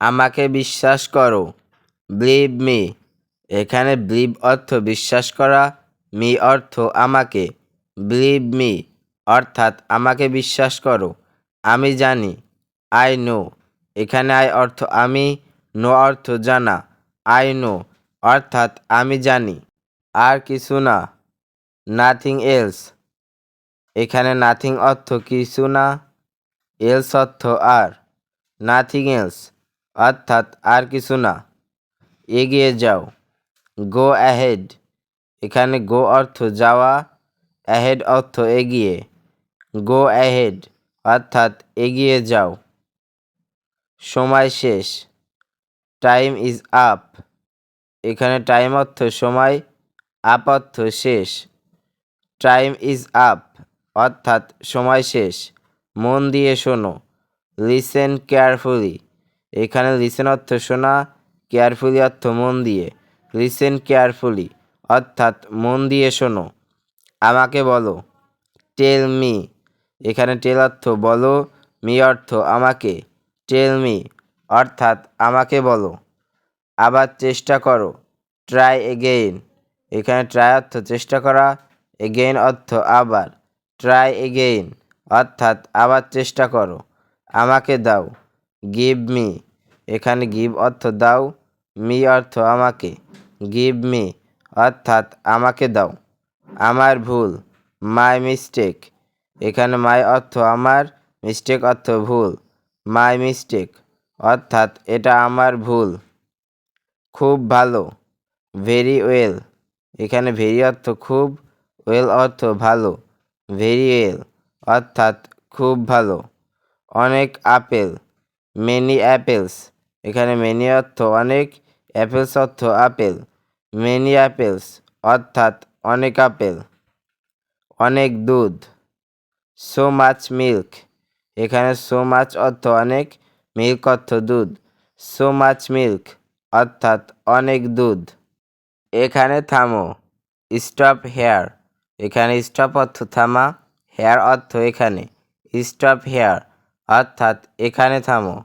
আমাকে বিশ্বাস করো, বিলিভ মি। এখানে বিলিভ অর্থ বিশ্বাস করা, মি অর্থ আমাকে। বিলিভ মি অর্থাৎ আমাকে বিশ্বাস করো, আমি জানি। আই নো, এখানে আই অর্থ আমি, নো অর্থ জানা। আই নো অর্থাৎ আমি জানি। আর কিছু না, নাথিং এলস। এখানে নাথিং অর্থ কিছু না, এলস অর্থ আর। নাথিং এলস অর্থাৎ আর কিছু না। এগিয়ে যাও, গো অ্যাহেড। এখানে গো অর্থ যাওয়া, অ্যাহেড অর্থ এগিয়ে। গো অ্যাহেড অর্থাৎ এগিয়ে যাও। সময় শেষ, টাইম ইজ আপ। এখানে টাইম অর্থ সময়, আপ অর্থ শেষ। টাইম ইজ আপ অর্থাৎ সময় শেষ। মন দিয়ে শোনো, লিসেন কেয়ারফুলি। এখানে লিসেন অর্থ শোনা, কেয়ারফুলি অর্থ মন দিয়ে। লিসেন কেয়ারফুলি অর্থাৎ মন দিয়ে শোনো। আমাকে বলো, টেল মি। এখানে টেল অর্থ বলো, মি অর্থ আমাকে। টেল মি অর্থাৎ আমাকে বলো। আবার চেষ্টা করো, ট্রাই এগেইন। এখানে ট্রাই অর্থ চেষ্টা করা, এগেইন অর্থ আবার। ট্রাই এগেইন অর্থাৎ আবার চেষ্টা করো। আমাকে দাও, গিভ মি। এখানে গিভ অর্থ দাও, মি অর্থ আমাকে। গিভ মি অর্থাৎ আমাকে দাও। আমার ভুল, মাই মিস্টেক। এখানে মাই অর্থ আমার, মিস্টেক অর্থ ভুল। মাই মিস্টেক অর্থাৎ এটা আমার ভুল। খুব ভালো, ভেরি ওয়েল। এখানে ভেরি অর্থ খুব, ওয়েল অর্থ ভালো। ভেরি ওয়েল অর্থাৎ খুব ভালো। অনেক আপেল, মেনি অ্যাপেলস। এখানে মেনি অর্থ অনেক, অ্যাপেলস অর্থ আপেল। মেনি অ্যাপেলস অর্থাৎ অনেক আপেল। অনেক দুধ, সো মাচ মিল্ক। এখানে সো মাচ অর্থ অনেক, মিল্ক অর্থ দুধ। সো মাচ মিল্ক অর্থাৎ অনেক দুধ। এখানে থামো, স্টপ হেয়ার। এখানে স্টপ অর্থ থামা, হেয়ার অর্থ এখানে। স্টপ হেয়ার অর্থাৎ এখানে থামো।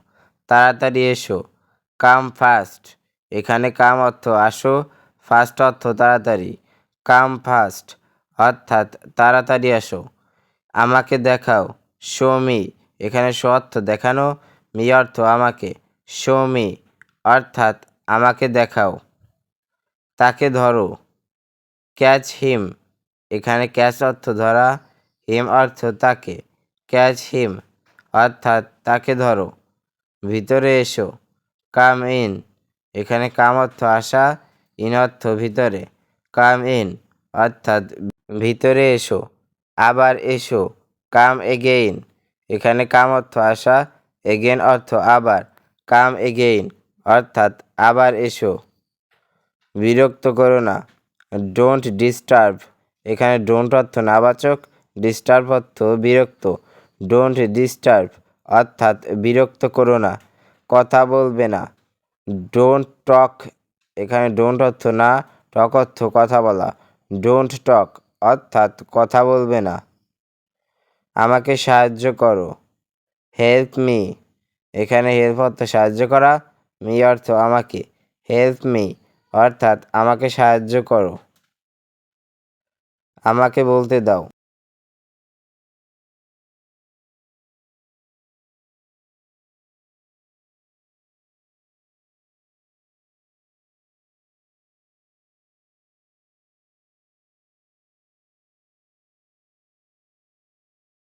তাড়াতাড়ি এসো, কাম ফাস্ট। এখানে কাম অর্থ আসো, ফাস্ট অর্থ তাড়াতাড়ি। কাম ফাস্ট অর্থাৎ তাড়াতাড়ি আসো। আমাকে দেখাও, শো মি। এখানে শো অর্থ দেখানো, মি অর্থ আমাকে। শো মি অর্থাৎ আমাকে দেখাও। তাকে ধরো, ক্যাচ হিম। এখানে ক্যাচ অর্থ ধরা, হিম অর্থ তাকে। ক্যাচ হিম অর্থাৎ তাকে ধরো। ভিতরে এসো, কাম ইন। এখানে কাম অর্থ আসা, ইন অর্থ ভিতরে। কাম ইন অর্থাৎ ভিতরে এসো। আবার এসো, কাম এগেইন। এখানে কাম অর্থ আসা, এগেইন অর্থ আবার। কাম এগেইন অর্থাৎ আবার এসো। বিরক্ত করো না, ডোন্ট ডিস্টার্ব। এখানে ডোন্ট অর্থ নাবাচক, ডিস্টার্ব অর্থ বিরক্ত। ডোন্ট ডিস্টার্ব অর্থাৎ বিরক্ত করো না। কথা বলবে না, ডোন্ট টক। এখানে ডোন্ট অর্থ না, টক অর্থ কথা বলা। ডোন্ট টক অর্থাৎ কথা বলবে না। আমাকে সাহায্য করো, হেল্প মি। এখানে হেল্প অর্থ সাহায্য করা, মি অর্থ আমাকে। হেল্প মি অর্থাৎ আমাকে সাহায্য করো। আমাকে বলতে দাও,